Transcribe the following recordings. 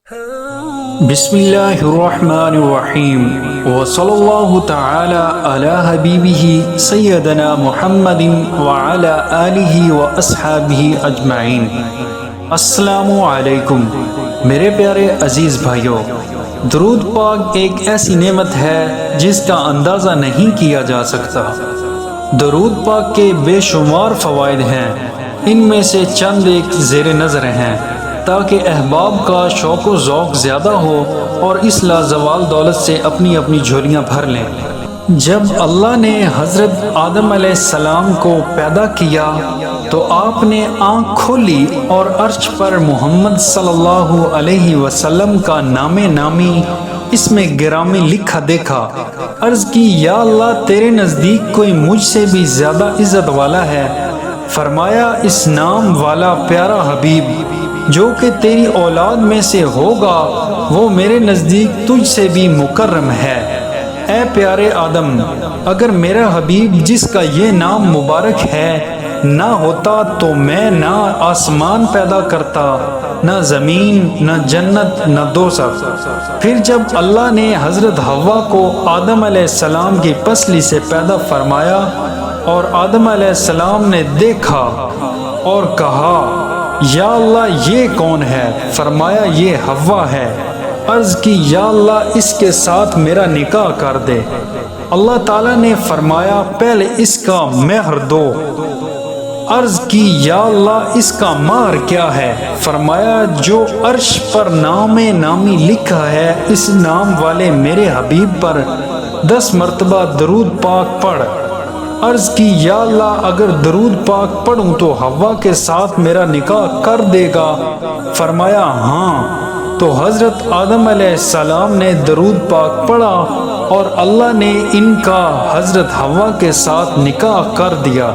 بسم اللہ الرحمن الرحیم وصلی اللہ تعالی علی حبیبہ سیدنا محمد وعلی آلہ واصحابہ اجمعین۔ السلام علیکم میرے پیارے عزیز بھائیوں، درود پاک ایک ایسی نعمت ہے جس کا اندازہ نہیں کیا جا سکتا۔ درود پاک کے بے شمار فوائد ہیں، ان میں سے چند ایک زیر نظر ہیں تاکہ احباب کا شوق و ذوق زیادہ ہو اور اس لازوال دولت سے اپنی اپنی جھولیاں بھر لیں۔ جب اللہ نے حضرت آدم علیہ السلام کو پیدا کیا تو آپ نے آنکھ کھولی اور عرش پر محمد صلی اللہ علیہ وسلم کا نام نامی اس میں گرامی لکھا دیکھا۔ عرض کی، یا اللہ، تیرے نزدیک کوئی مجھ سے بھی زیادہ عزت والا ہے؟ فرمایا، اس نام والا پیارا حبیب جو کہ تیری اولاد میں سے ہوگا وہ میرے نزدیک تجھ سے بھی مکرم ہے۔ اے پیارے آدم، اگر میرا حبیب جس کا یہ نام مبارک ہے نہ ہوتا تو میں نہ آسمان پیدا کرتا، نہ زمین، نہ جنت، نہ دوزخ۔ پھر جب اللہ نے حضرت حوا کو آدم علیہ السلام کی پسلی سے پیدا فرمایا اور آدم علیہ السلام نے دیکھا اور کہا، یا اللہ یہ کون ہے؟ فرمایا، یہ حوا ہے۔ عرض کی، یا اللہ اس کے ساتھ میرا نکاح کر دے۔ اللہ تعالیٰ نے فرمایا، پہلے اس کا مہر دو۔ عرض کی، یا اللہ اس کا مہر کیا ہے؟ فرمایا، جو عرش پر نام نامی لکھا ہے اس نام والے میرے حبیب پر 10 مرتبہ درود پاک پڑھ۔ عرض کی، یا اللہ اگر درود پاک پڑھوں تو حوا کے ساتھ میرا نکاح کر دے گا؟ فرمایا، ہاں۔ تو حضرت آدم علیہ السلام نے درود پاک پڑھا اور اللہ نے ان کا حضرت حوا کے ساتھ نکاح کر دیا۔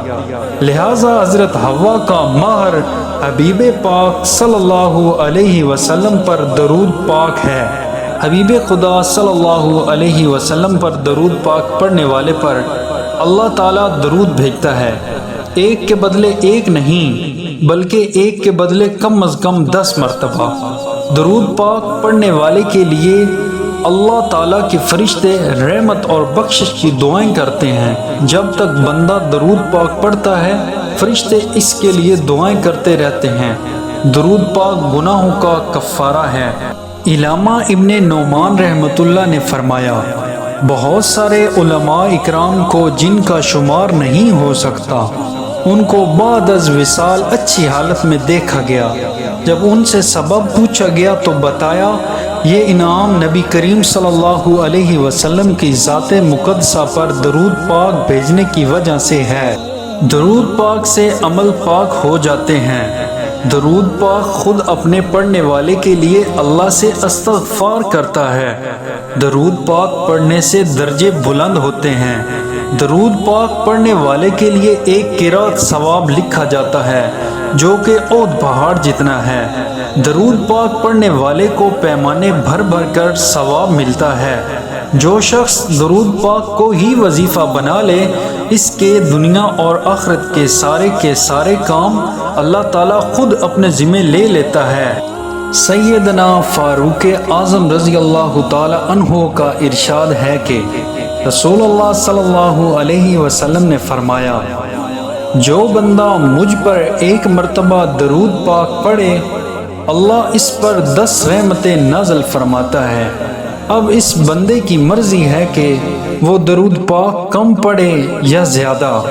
لہذا حضرت حوا کا مہر حبیب پاک صلی اللہ علیہ وسلم پر درود پاک ہے۔ حبیب خدا صلی اللہ علیہ وسلم پر درود پاک پڑھنے والے پر اللہ تعالیٰ درود بھیجتا ہے، ایک کے بدلے ایک نہیں بلکہ ایک کے بدلے کم از کم 10 مرتبہ۔ درود پاک پڑھنے والے کے لیے اللہ تعالیٰ کے فرشتے رحمت اور بخشش کی دعائیں کرتے ہیں۔ جب تک بندہ درود پاک پڑھتا ہے فرشتے اس کے لیے دعائیں کرتے رہتے ہیں۔ درود پاک گناہوں کا کفارہ ہے۔ علامہ ابن نعمان رحمۃ اللہ نے فرمایا، بہت سارے علماء اکرام کو جن کا شمار نہیں ہو سکتا ان کو بعد از وصال اچھی حالت میں دیکھا گیا۔ جب ان سے سبب پوچھا گیا تو بتایا، یہ انعام نبی کریم صلی اللہ علیہ وسلم کی ذات مقدسہ پر درود پاک بھیجنے کی وجہ سے ہے۔ درود پاک سے عمل پاک ہو جاتے ہیں۔ درود پاک خود اپنے پڑھنے والے کے لیے اللہ سے استغفار کرتا ہے۔ درود پاک پڑھنے سے درجے بلند ہوتے ہیں۔ درود پاک پڑھنے والے کے لیے ایک قرات ثواب لکھا جاتا ہے جو کہ احد پہاڑ جتنا ہے۔ درود پاک پڑھنے والے کو پیمانے بھر بھر کر ثواب ملتا ہے۔ جو شخص درود پاک کو ہی وظیفہ بنا لے اس کے دنیا اور آخرت کے سارے کام اللہ تعالیٰ خود اپنے ذمہ لے لیتا ہے۔ سیدنا فاروق اعظم رضی اللہ تعالی عنہ کا ارشاد ہے کہ رسول اللہ صلی اللہ علیہ وسلم نے فرمایا، جو بندہ مجھ پر 1 مرتبہ درود پاک پڑھے اللہ اس پر 10 رحمتیں نازل فرماتا ہے۔ اب اس بندے کی مرضی ہے کہ وہ درود پاک کم پڑھے یا زیادہ۔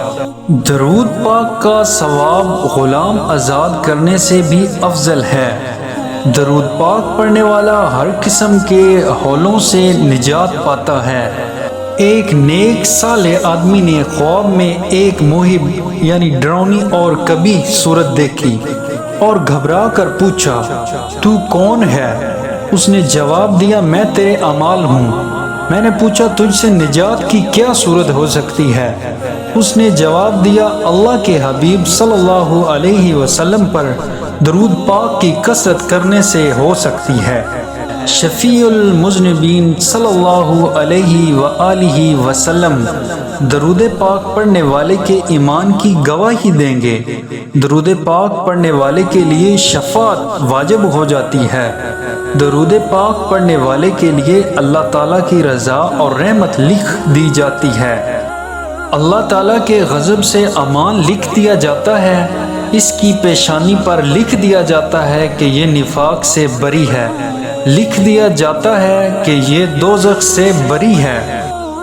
درود پاک کا ثواب غلام آزاد کرنے سے بھی افضل ہے۔ درود پاک پڑھنے والا ہر قسم کے ہولوں سے نجات پاتا ہے۔ ایک نیک صالح آدمی نے خواب میں ایک موہب یعنی ڈراؤنی اور کبھی صورت دیکھی اور گھبرا کر پوچھا، تو کون ہے؟ اس نے جواب دیا، میں تیرے اعمال ہوں۔ میں نے پوچھا، تجھ سے نجات کی کیا صورت ہو سکتی ہے؟ اس نے جواب دیا، اللہ کے حبیب صلی اللہ علیہ وسلم پر درود پاک کی کثرت کرنے سے ہو سکتی ہے۔ شفیع المذنبین صلی اللہ علیہ وآلہ وسلم درود پاک پڑھنے والے کے ایمان کی گواہی دیں گے۔ درود پاک پڑھنے والے کے لیے شفاعت واجب ہو جاتی ہے۔ درود پاک پڑھنے والے کے لیے اللہ تعالیٰ کی رضا اور رحمت لکھ دی جاتی ہے۔ اللہ تعالیٰ کے غضب سے امان لکھ دیا جاتا ہے۔ اس کی پیشانی پر لکھ دیا جاتا ہے کہ یہ نفاق سے بری ہے، لکھ دیا جاتا ہے کہ یہ دوزخ سے بری ہے۔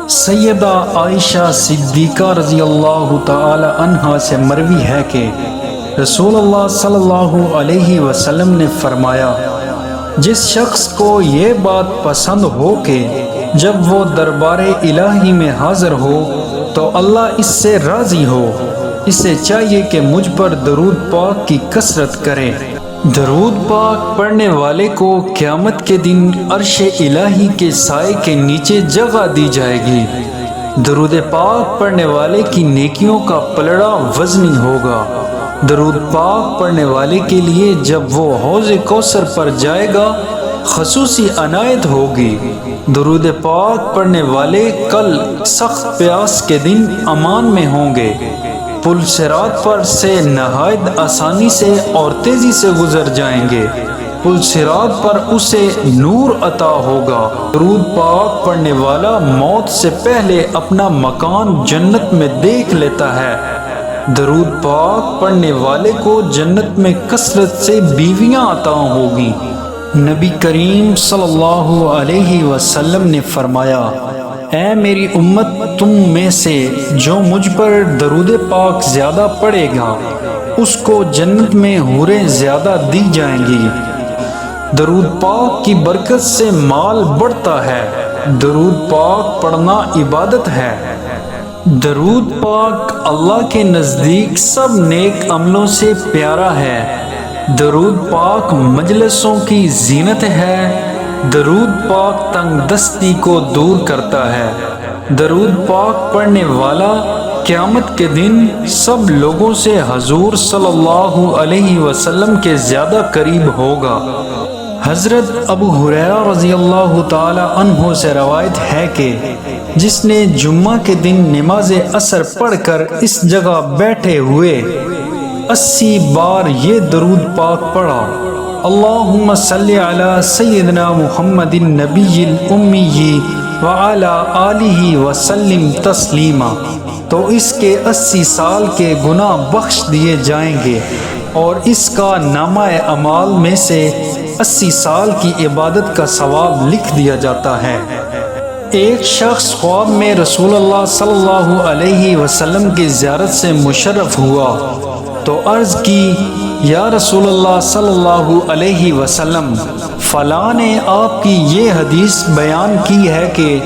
سیدہ عائشہ صدیقہ رضی اللہ تعالی عنہا سے مروی ہے کہ رسول اللہ صلی اللہ علیہ وسلم نے فرمایا، جس شخص کو یہ بات پسند ہو کہ جب وہ دربار الہی میں حاضر ہو تو اللہ اس سے راضی ہو، اسے چاہیے کہ مجھ پر درود پاک کی کثرت کرے۔ درود پاک پڑھنے والے کو قیامت کے دن عرش الہی کے سائے کے نیچے جگہ دی جائے گی۔ درود پاک پڑھنے والے کی نیکیوں کا پلڑا وزنی ہوگا۔ درود پاک پڑھنے والے کے لیے جب وہ حوض کوثر پر جائے گا خصوصی عنایت ہوگی۔ درود پاک پڑھنے والے کل سخت پیاس کے دن امان میں ہوں گے، پل صراط پر سے نہایت آسانی سے اور تیزی سے گزر جائیں گے، پل صراط پر اسے نور عطا ہوگا۔ درود پاک پڑھنے والا موت سے پہلے اپنا مکان جنت میں دیکھ لیتا ہے۔ درود پاک پڑھنے والے کو جنت میں کثرت سے بیویاں عطا ہوگی۔ نبی کریم صلی اللہ علیہ وسلم نے فرمایا، اے میری امت، تم میں سے جو مجھ پر درود پاک زیادہ پڑھے گا اس کو جنت میں حوریں زیادہ دی جائیں گی۔ درود پاک کی برکت سے مال بڑھتا ہے۔ درود پاک پڑھنا عبادت ہے۔ درود پاک اللہ کے نزدیک سب نیک عملوں سے پیارا ہے۔ درود پاک مجلسوں کی زینت ہے۔ درود پاک تنگ دستی کو دور کرتا ہے۔ درود پاک پڑھنے والا قیامت کے دن سب لوگوں سے حضور صلی اللہ علیہ وسلم کے زیادہ قریب ہوگا۔ حضرت ابو ہریرہ رضی اللہ تعالی عنہ سے روایت ہے کہ جس نے جمعہ کے دن نماز عصر پڑھ کر اس جگہ بیٹھے ہوئے 80 بار یہ درود پاک پڑھا، اللہم صلی علی سیدنا محمد النبی الامی وعلی آلہ وسلم تسلیما، تو اس کے 80 سال کے گناہ بخش دیے جائیں گے اور اس کا نامہ اعمال میں سے 80 سال کی عبادت کا ثواب لکھ دیا جاتا ہے۔ ایک شخص خواب میں رسول اللہ صلی اللہ علیہ وسلم کی زیارت سے مشرف ہوا تو عرض کی، یا رسول اللہ صلی اللہ علیہ وسلم، فلاں نے آپ کی یہ حدیث بیان کی ہے کہ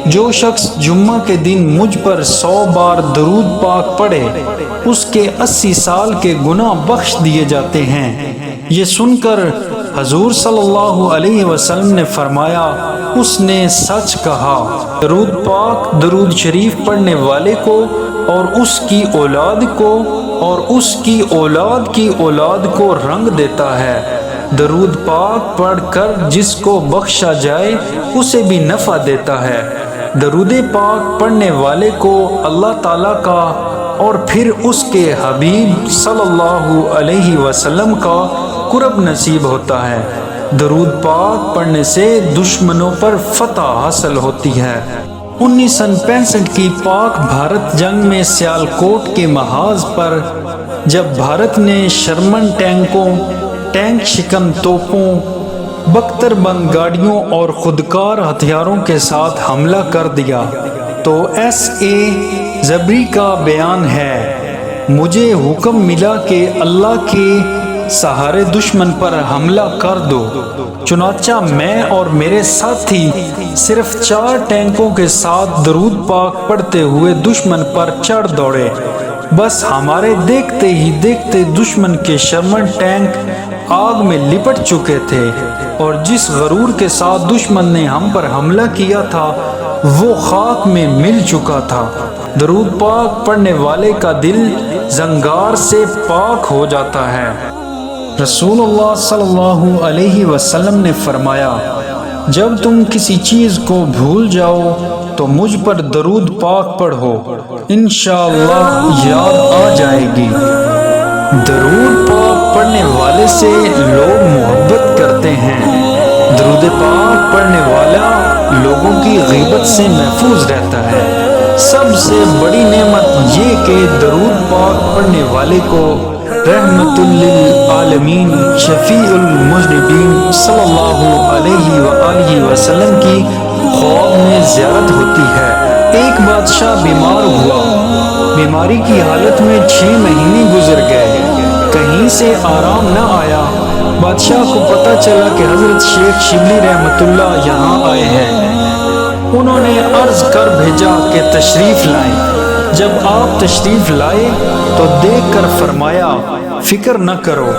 جو شخص جمعہ کے دن مجھ پر 100 بار درود پاک پڑھے اس کے 80 سال کے گناہ بخش دیے جاتے ہیں۔ یہ سن کر حضور صلی اللہ علیہ وسلم نے فرمایا، اس نے سچ کہا۔ درود پاک درود شریف پڑھنے والے کو اور اس کی اولاد کو اور اس کی اولاد کی اولاد کو رنگ دیتا ہے۔ درود پاک پڑھ کر جس کو بخشا جائے اسے بھی نفع دیتا ہے۔ درود پاک پڑھنے والے کو اللہ تعالیٰ کا اور پھر اس کے حبیب صلی اللہ علیہ وسلم کا قرب نصیب ہوتا ہے۔ درود پاک پڑھنے سے دشمنوں پر فتح حاصل ہوتی ہے۔ 1965 کی پاک بھارت جنگ میں سیالکوٹ کے محاذ پر جب بھارت نے شرمن ٹینکوں، ٹینک شکن توپوں، بختر بند گاڑیوں اور خودکار ہتھیاروں کے ساتھ حملہ کر دیا تو ایس.اے. زبری کا بیان ہے، مجھے حکم ملا کہ اللہ کے سہارے دشمن پر حملہ کر دو، چنانچہ میں اور میرے ساتھی صرف 4 ٹینکوں کے ساتھ درود پاک پڑھتے ہوئے دشمن پر چڑھ دوڑے۔ بس ہمارے دیکھتے ہی دیکھتے دشمن کے شرمن ٹینک آگ میں لپٹ چکے تھے اور جس غرور کے ساتھ دشمن نے ہم پر حملہ کیا تھا وہ خاک میں مل چکا تھا۔ درود پاک پڑھنے والے کا دل زنگار سے پاک ہو جاتا ہے۔ رسول اللہ صلی اللہ علیہ وسلم نے فرمایا، جب تم کسی چیز کو بھول جاؤ تو مجھ پر درود پاک پڑھو، انشاءاللہ یاد آ جائے گی۔ درود پاک پڑھنے والے سے لوگ محبت کرتے ہیں۔ درود پاک پڑھنے والا لوگوں کی غیبت سے محفوظ رہتا ہے۔ سب سے بڑی نعمت یہ کہ درود پاک پڑھنے والے کو رحمت للعالمین شفیع المذنبین صلی اللہ علیہ وآلہ وسلم کی خواب میں زیارت ہوتی ہے۔ ایک بادشاہ بیمار ہوا، بیماری کی حالت میں 6 مہینے گزر گئے، کہیں سے آرام نہ آیا۔ بادشاہ کو پتہ چلا کہ حضرت شیخ شبلی رحمت اللہ یہاں آئے ہیں۔ انہوں نے عرض کر بھیجا کہ تشریف لائیں۔ جب آپ تشریف لائے تو دیکھ کر فرمایا، فکر نہ کرو،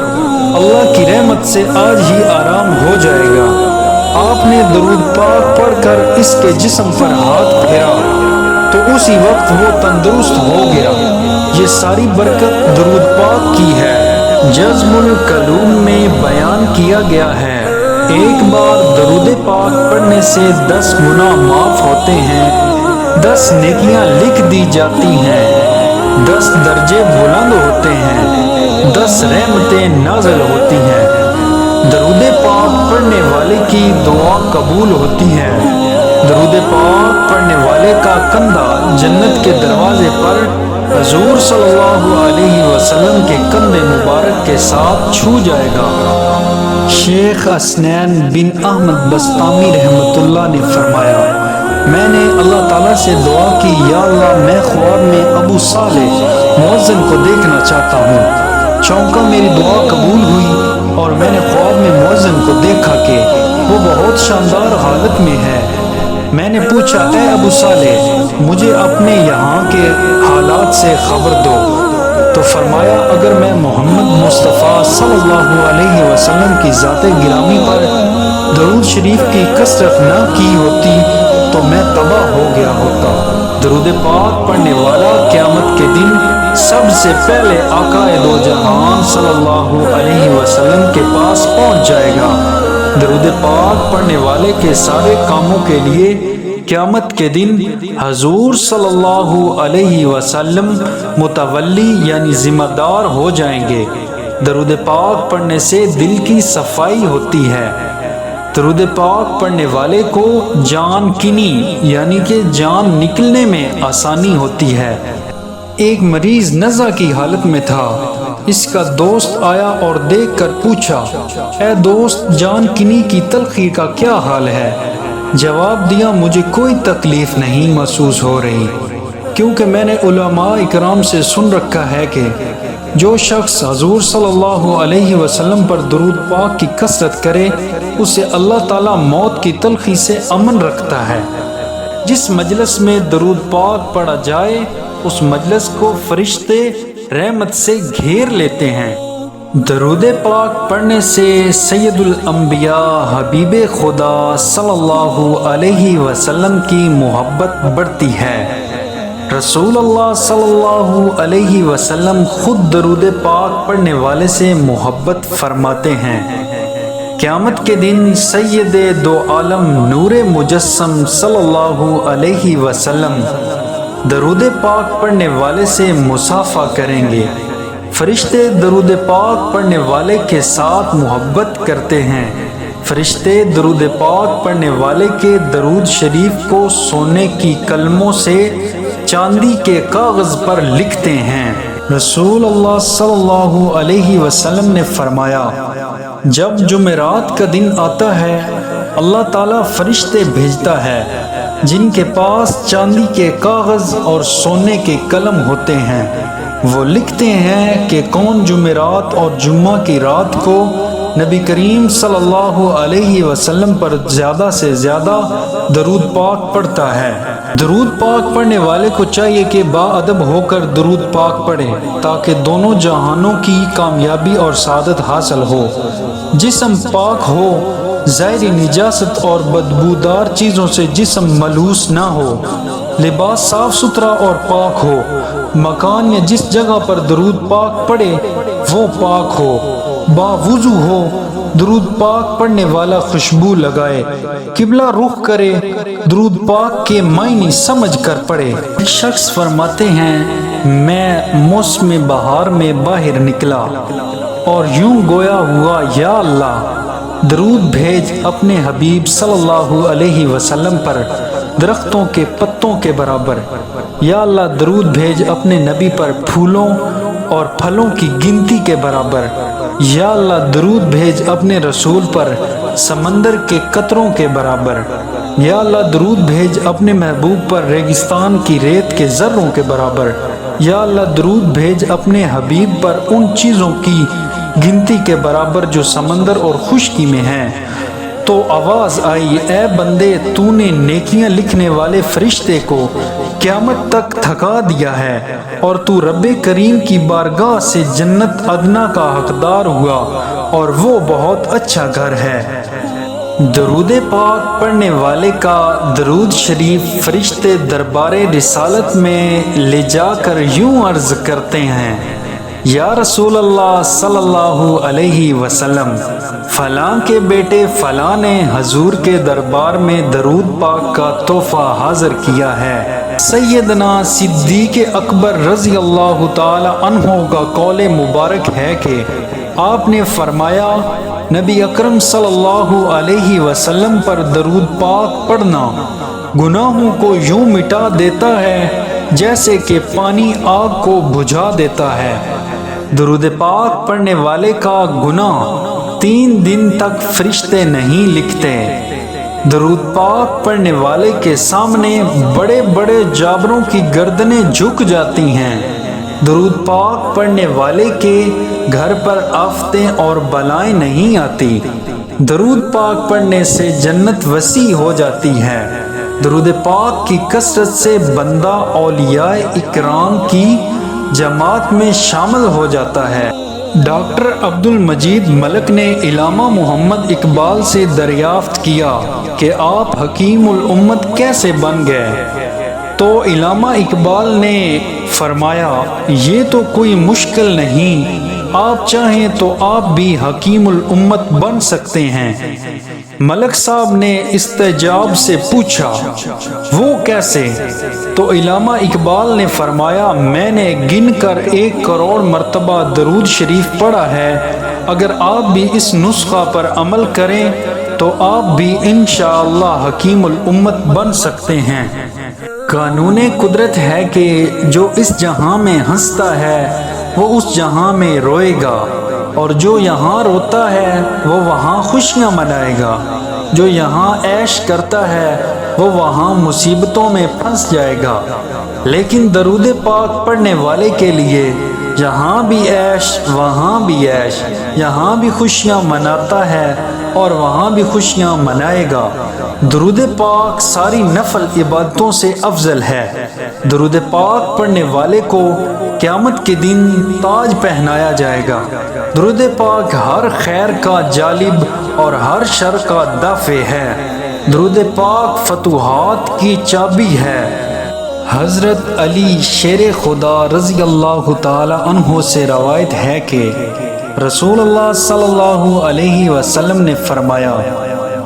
اللہ کی رحمت سے آج ہی آرام ہو جائے گا۔ آپ نے درود پاک پڑھ کر اس کے جسم پر ہاتھ پھیرا تو اسی وقت وہ تندرست ہو گیا۔ یہ ساری برکت درود پاک کی ہے۔ جزم القلوم میں بیان کیا گیا ہے، ایک بار درود پاک پڑھنے سے 10 گناہ معاف ہوتے ہیں، 10 نیکیاں لکھ دی جاتی ہیں، 10 درجے بلند ہوتے ہیں، 10 رحمتیں نازل ہوتی ہیں۔ درود پاک پڑھنے والے کی دعا قبول ہوتی ہے۔ درود پاک پڑھنے والے کا کندھا جنت کے دروازے پر حضور صلی اللہ علیہ وسلم کے کندھے مبارک کے ساتھ چھو جائے گا۔ شیخ حسنین بن احمد بسطامی رحمت اللہ نے فرمایا، میں نے اللہ تعالیٰ سے دعا کی، یا اللہ میں خواب میں ابو صالح مؤذن کو دیکھنا چاہتا ہوں۔ چونکہ میری دعا قبول ہوئی اور میں نے خواب میں مؤذن کو دیکھا کہ وہ بہت شاندار حالت میں ہے۔ میں نے پوچھا، اے ابو صالح مجھے اپنے یہاں کے حالات سے خبر دو، تو فرمایا، اگر میں محمد مصطفیٰ صلی اللہ علیہ وسلم کی ذات گرامی پر درود شریف کی کثرت نہ کی ہوتی تو میں تباہ ہو گیا ہوتا۔ درود پاک پڑھنے والا قیامت کے دن سب سے پہلے آقا دو جہان صلی اللہ علیہ وسلم کے پاس پہنچ جائے گا۔ درود پاک پڑھنے والے کے سارے کاموں کے لیے قیامت کے دن حضور صلی اللہ علیہ وسلم متولی یعنی ذمہ دار ہو جائیں گے۔ درود پاک پڑھنے سے دل کی صفائی ہوتی ہے۔ درود پاک پڑھنے والے کو جان کنی یعنی کہ جان نکلنے میں آسانی ہوتی ہے۔ ایک مریض نزع کی حالت میں تھا، اس کا دوست آیا اور دیکھ کر پوچھا، اے دوست جان کنی کی تلخی کا کیا حال ہے؟ جواب دیا، مجھے کوئی تکلیف نہیں محسوس ہو رہی، کیونکہ میں نے علماء اکرام سے سن رکھا ہے کہ جو شخص حضور صلی اللہ علیہ وسلم پر درود پاک کی کثرت کرے اسے اللہ تعالیٰ موت کی تلخی سے امن رکھتا ہے۔ جس مجلس میں درود پاک پڑھا جائے اس مجلس کو فرشتے رحمت سے گھیر لیتے ہیں۔ درود پاک پڑھنے سے سید الانبیاء حبیب خدا صلی اللہ علیہ وسلم کی محبت بڑھتی ہے۔ رسول اللہ صلی اللہ علیہ وسلم خود درود پاک پڑھنے والے سے محبت فرماتے ہیں۔ قیامت کے دن سید دو عالم نور مجسم صلی اللہ علیہ وسلم درود پاک پڑھنے والے سے مصافحہ کریں گے۔ فرشتے درود پاک پڑھنے والے کے ساتھ محبت کرتے ہیں۔ فرشتے درود پاک پڑھنے والے کے درود شریف کو سونے کی قلموں سے چاندی کے کاغذ پر لکھتے ہیں۔ رسول اللہ صلی اللہ علیہ وسلم نے فرمایا، جب جمعرات کا دن آتا ہے اللہ تعالیٰ فرشتے بھیجتا ہے جن کے پاس چاندی کے کاغذ اور سونے کے قلم ہوتے ہیں۔ وہ لکھتے ہیں کہ کون جمعرات اور جمعہ کی رات کو نبی کریم صلی اللہ علیہ وسلم پر زیادہ سے زیادہ درود پاک پڑھتا ہے۔ درود پاک پڑھنے والے کو چاہیے کہ با ادب ہو کر درود پاک پڑھے تاکہ دونوں جہانوں کی کامیابی اور سعادت حاصل ہو۔ جسم پاک ہو، ظاہری نجاست اور بدبودار چیزوں سے جسم ملوث نہ ہو، لباس صاف ستھرا اور پاک ہو، مکان یا جس جگہ پر درود پاک پڑے وہ پاک ہو، باوضو ہو، درود پاک پڑھنے والا خوشبو لگائے، قبلہ رخ کرے، درود پاک کے معنی سمجھ کر پڑھے۔ ایک شخص فرماتے ہیں میں موسم بہار میں باہر نکلا اور یوں گویا ہوا یا اللہ درود بھیج اپنے حبیب صلی اللہ علیہ وسلم پر درختوں کے پتوں کے برابر، یا اللہ درود بھیج اپنے نبی پر پھولوں اور پھلوں کی گنتی کے برابر، یا اللہ درود بھیج اپنے رسول پر سمندر کے قطروں کے برابر، یا اللہ درود بھیج اپنے محبوب پر ریگستان کی ریت کے ذروں کے برابر، یا اللہ درود بھیج اپنے حبیب پر ان چیزوں کی گنتی کے برابر جو سمندر اور خشکی میں ہیں۔ تو آواز آئی اے بندے تو نے نیکیاں لکھنے والے فرشتے کو قیامت تک تھکا دیا ہے اور تو رب کریم کی بارگاہ سے جنت ادنا کا حقدار ہوا اور وہ بہت اچھا گھر ہے۔ درود پاک پڑھنے والے کا درود شریف فرشتے دربار رسالت میں لے جا کر یوں عرض کرتے ہیں یا رسول اللہ صلی اللہ علیہ وسلم، فلاں کے بیٹے فلاں نے حضور کے دربار میں درود پاک کا تحفہ حاضر کیا ہے۔ سیدنا صدیق اکبر رضی اللہ تعالی عنہ کا قول مبارک ہے کہ آپ نے فرمایا نبی اکرم صلی اللہ علیہ وسلم پر درود پاک پڑھنا گناہوں کو یوں مٹا دیتا ہے جیسے کہ پانی آگ کو بجھا دیتا ہے۔ درود پاک پڑھنے والے کا گناہ 3 دن تک فرشتے نہیں لکھتے۔ درود پاک پڑھنے والے کے سامنے بڑے بڑے جابروں کی گردنیں جھک جاتی ہیں۔ درود پاک پڑھنے والے کے گھر پر آفتیں اور بلائیں نہیں آتی۔ درود پاک پڑھنے سے جنت وسیع ہو جاتی ہے۔ درود پاک کی کثرت سے بندہ اولیاء اکرام کی جماعت میں شامل ہو جاتا ہے۔ ڈاکٹر عبد المجید ملک نے علامہ محمد اقبال سے دریافت کیا کہ آپ حکیم الامت کیسے بن گئے؟ تو علامہ اقبال نے فرمایا یہ تو کوئی مشکل نہیں، آپ چاہیں تو آپ بھی حکیم الامت بن سکتے ہیں۔ ملک صاحب نے استعجاب سے پوچھا وہ کیسے؟ تو علامہ اقبال نے فرمایا میں نے گن کر 1 کروڑ مرتبہ درود شریف پڑھا ہے، اگر آپ بھی اس نسخہ پر عمل کریں تو آپ بھی انشاءاللہ حکیم الامت بن سکتے ہیں۔ قانون قدرت ہے کہ جو اس جہاں میں ہنستا ہے وہ اس جہاں میں روئے گا، اور جو یہاں روتا ہے وہ وہاں خوشیاں منائے گا، جو یہاں عیش کرتا ہے وہ وہاں مصیبتوں میں پھنس جائے گا۔ لیکن درود پاک پڑھنے والے کے لیے جہاں بھی عیش وہاں بھی عیش، یہاں بھی خوشیاں مناتا ہے اور وہاں بھی خوشیاں منائے گا۔ درود پاک ساری نفل عبادتوں سے افضل ہے۔ درود پاک پڑھنے والے کو قیامت کے دن تاج پہنایا جائے گا۔ درود پاک ہر خیر کا جالب اور ہر شر کا دافع ہے۔ درود پاک فتوحات کی چابی ہے۔ حضرت علی شیر خدا رضی اللہ تعالی عنہ سے روایت ہے کہ رسول اللہ صلی اللہ علیہ وسلم نے فرمایا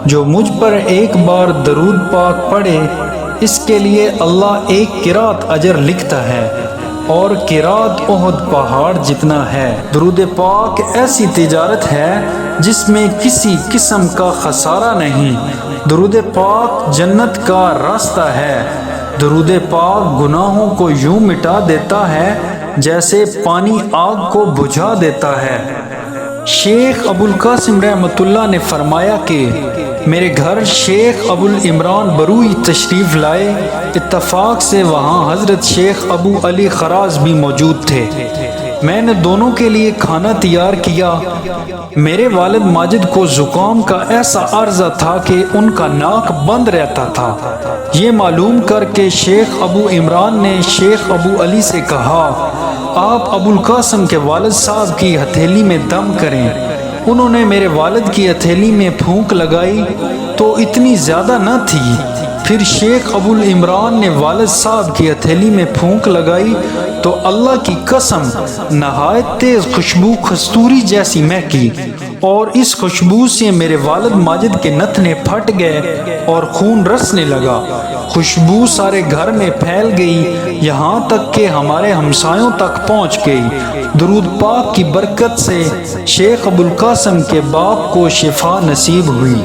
جو مجھ پر ایک بار درود پاک پڑھے اس کے لیے اللہ 1 قرات اجر لکھتا ہے اور قرات احد پہاڑ جتنا ہے۔ درود پاک ایسی تجارت ہے جس میں کسی قسم کا خسارہ نہیں۔ درود پاک جنت کا راستہ ہے۔ درود پاک گناہوں کو یوں مٹا دیتا ہے جیسے پانی آگ کو بجھا دیتا ہے۔ شیخ ابو القاسم رحمۃ اللہ نے فرمایا کہ میرے گھر شیخ ابو العمران بروئی تشریف لائے، اتفاق سے وہاں حضرت شیخ ابو علی خراز بھی موجود تھے۔ میں نے دونوں کے لیے کھانا تیار کیا۔ میرے والد ماجد کو زکام کا ایسا عارضہ تھا کہ ان کا ناک بند رہتا تھا۔ یہ معلوم کر کے شیخ ابو عمران نے شیخ ابو علی سے کہا آپ ابو القاسم کے والد صاحب کی ہتھیلی میں دم کریں۔ انہوں نے میرے والد کی ہتھیلی میں پھونک لگائی تو اتنی زیادہ نہ تھی، پھر شیخ ابو العمران نے والد صاحب کی ہتھیلی میں پھونک لگائی تو اللہ کی قسم نہایت تیز خوشبو کستوری جیسی مہکی، اور اس خوشبو سے میرے والد ماجد کے نتنے پھٹ گئے اور خون رسنے لگا۔ خوشبو سارے گھر میں پھیل گئی، یہاں تک کہ ہمارے ہمسایوں تک پہنچ گئی۔ درود پاک کی برکت سے شیخ ابو القاسم کے باپ کو شفا نصیب ہوئی۔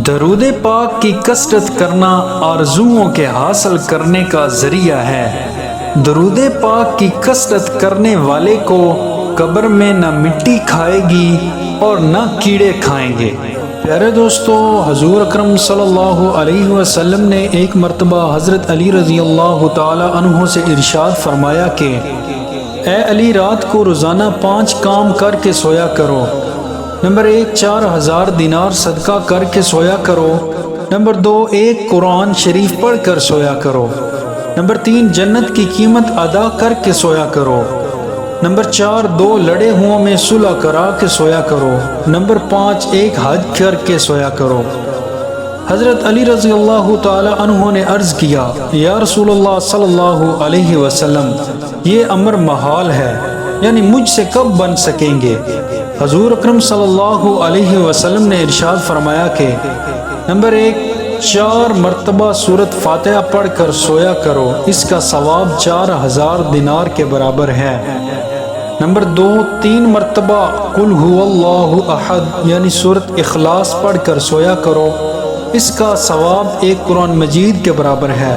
درود پاک کی کثرت کرنا آرزوؤں کے حاصل کرنے کا ذریعہ ہے۔ درود پاک کی کثرت کرنے والے کو قبر میں نہ مٹی کھائے گی اور نہ کیڑے کھائیں گے۔ پیارے دوستو، حضور اکرم صلی اللہ علیہ وسلم نے ایک مرتبہ حضرت علی رضی اللہ تعالی عنہ سے ارشاد فرمایا کہ اے علی، رات کو روزانہ 5 کام کر کے سویا کرو۔ نمبر 1، 4000 دینار صدقہ کر کے سویا کرو۔ نمبر 2، 1 قرآن شریف پڑھ کر سویا کرو۔ نمبر 3، جنت کی قیمت ادا کر کے سویا کرو۔ نمبر 4، 2 لڑے ہوں میں صلح کرا کے سویا کرو۔ نمبر 5، 1 حج کر کے سویا کرو۔ حضرت علی رضی اللہ تعالی عنہ نے عرض کیا، یا رسول اللہ صلی اللہ علیہ وسلم، یہ امر محال ہے، یعنی مجھ سے کب بن سکیں گے؟ حضور اکرم صلی اللہ علیہ وسلم نے ارشاد فرمایا کہ نمبر 1، 4 مرتبہ سورۃ فاتحہ پڑھ کر سویا کرو، اس کا ثواب 4000 دینار کے برابر ہے۔ نمبر 2، 3 مرتبہ قل هو اللہ احد یعنی سورۃ اخلاص پڑھ کر سویا کرو، اس کا ثواب 1 قرآن مجید کے برابر ہے۔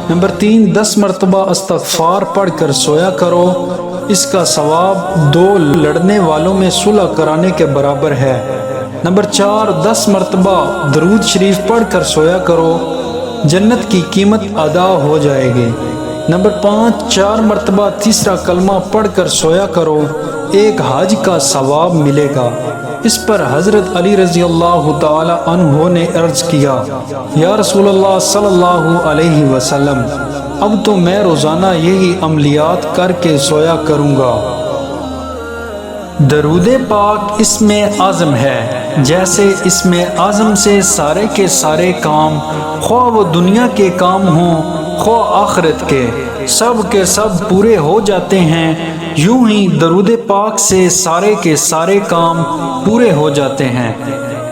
نمبر 3، 10 مرتبہ استغفار پڑھ کر سویا کرو، اس کا ثواب 2 لڑنے والوں میں صلح کرانے کے برابر ہے۔ نمبر 4، 10 مرتبہ درود شریف پڑھ کر سویا کرو، جنت کی قیمت ادا ہو جائے گی۔ نمبر 5، 4 مرتبہ تیسرا کلمہ پڑھ کر سویا کرو، 1 حج کا ثواب ملے گا۔ اس پر حضرت علی رضی اللہ تعالی عنہ نے عرض کیا، یا رسول اللہ صلی اللہ علیہ وسلم، اب تو میں روزانہ یہی عملیات کر کے سویا کروں گا۔ درود پاک اسم اعظم ہے، جیسے اسم اعظم سے سارے کے سارے کام، خواہ وہ دنیا کے کام ہوں خواہ آخرت کے سب پورے ہو جاتے ہیں، یوں ہی درود پاک سے سارے کے سارے کام پورے ہو جاتے ہیں۔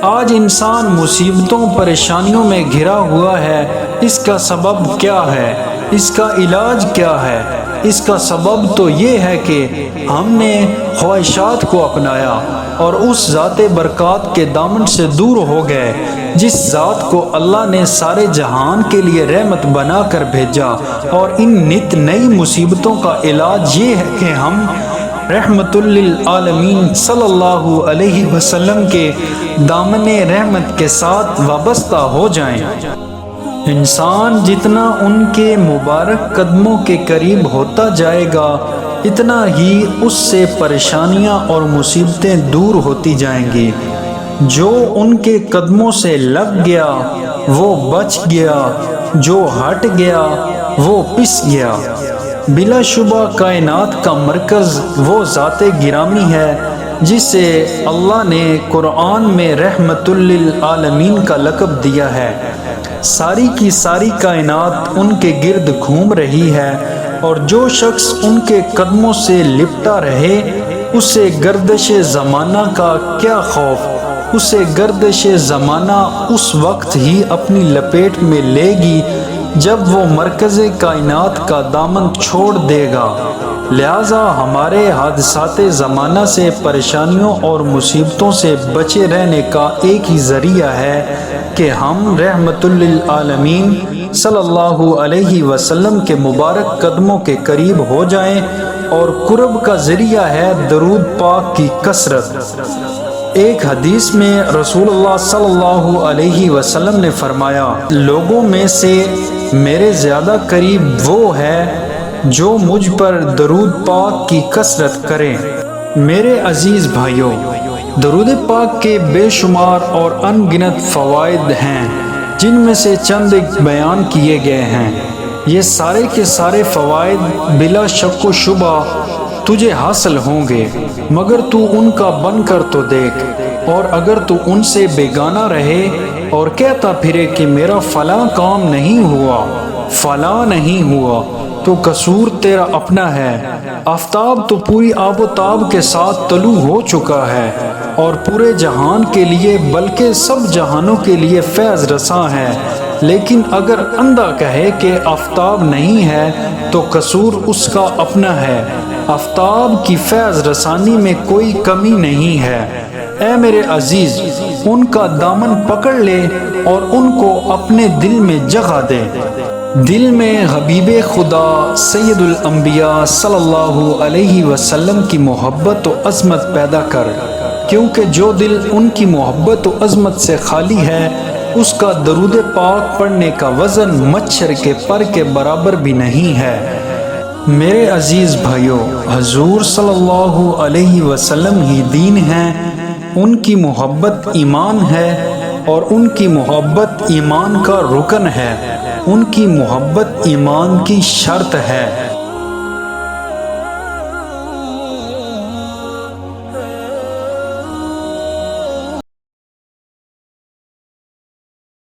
آج انسان مصیبتوں پریشانیوں میں گھرا ہوا ہے، اس کا سبب کیا ہے؟ اس کا علاج کیا ہے؟ اس کا سبب تو یہ ہے کہ ہم نے خواہشات کو اپنایا اور اس ذات برکات کے دامن سے دور ہو گئے، جس ذات کو اللہ نے سارے جہان کے لیے رحمت بنا کر بھیجا۔ اور ان نت نئی مصیبتوں کا علاج یہ ہے کہ ہم رحمت للعالمین صلی اللہ علیہ وسلم کے دامن رحمت کے ساتھ وابستہ ہو جائیں۔ انسان جتنا ان کے مبارک قدموں کے قریب ہوتا جائے گا، اتنا ہی اس سے پریشانیاں اور مصیبتیں دور ہوتی جائیں گی۔ جو ان کے قدموں سے لگ گیا وہ بچ گیا، جو ہٹ گیا وہ پس گیا۔ بلا شبہ کائنات کا مرکز وہ ذات گرامی ہے جسے اللہ نے قرآن میں رحمت للعالمین کا لقب دیا ہے۔ ساری کی ساری کائنات ان کے گرد گھوم رہی ہے، اور جو شخص ان کے قدموں سے لپٹا رہے اسے گردش زمانہ کا کیا خوف، اسے گردش زمانہ اس وقت ہی اپنی لپیٹ میں لے گی جب وہ مرکز کائنات کا دامن چھوڑ دے گا۔ لہذا ہمارے حادثات زمانہ سے، پریشانیوں اور مصیبتوں سے بچے رہنے کا ایک ہی ذریعہ ہے کہ ہم رحمت للعالمین صلی اللہ علیہ وسلم کے مبارک قدموں کے قریب ہو جائیں، اور قرب کا ذریعہ ہے درود پاک کی کثرت۔ ایک حدیث میں رسول اللہ صلی اللہ علیہ وسلم نے فرمایا، لوگوں میں سے میرے زیادہ قریب وہ ہے جو مجھ پر درود پاک کی کثرت کرے۔ میرے عزیز بھائیوں، درود پاک کے بے شمار اور ان گنت فوائد ہیں، جن میں سے چند بیان کیے گئے ہیں۔ یہ سارے کے سارے فوائد بلا شک و شبہ تجھے حاصل ہوں گے، مگر تو ان کا بن کر تو دیکھ، اور اگر تو ان سے بیگانہ رہے اور کہتا پھرے کہ میرا فلاں کام نہیں ہوا، فلاں نہیں ہوا، تو قصور تیرا اپنا ہے۔ آفتاب تو پوری آب و تاب کے ساتھ طلوع ہو چکا ہے اور پورے جہان کے لیے بلکہ سب جہانوں کے لیے فیض رساں ہے، لیکن اگر اندھا کہے کہ آفتاب نہیں ہے تو قصور اس کا اپنا ہے۔ آفتاب کی فیض رسانی میں کوئی کمی نہیں ہے۔ اے میرے عزیز، ان کا دامن پکڑ لے اور ان کو اپنے دل میں جگہ دے۔ دل میں حبیب خدا سید الانبیاء صلی اللہ علیہ وسلم کی محبت و عظمت پیدا کر، کیونکہ جو دل ان کی محبت و عظمت سے خالی ہے اس کا درود پاک پڑھنے کا وزن مچھر کے پر کے برابر بھی نہیں ہے۔ میرے عزیز بھائیو، حضور صلی اللہ علیہ وسلم ہی دین ہیں، ان کی محبت ایمان ہے اور ان کی محبت ایمان کا رکن ہے، ان کی محبت ایمان کی شرط ہے۔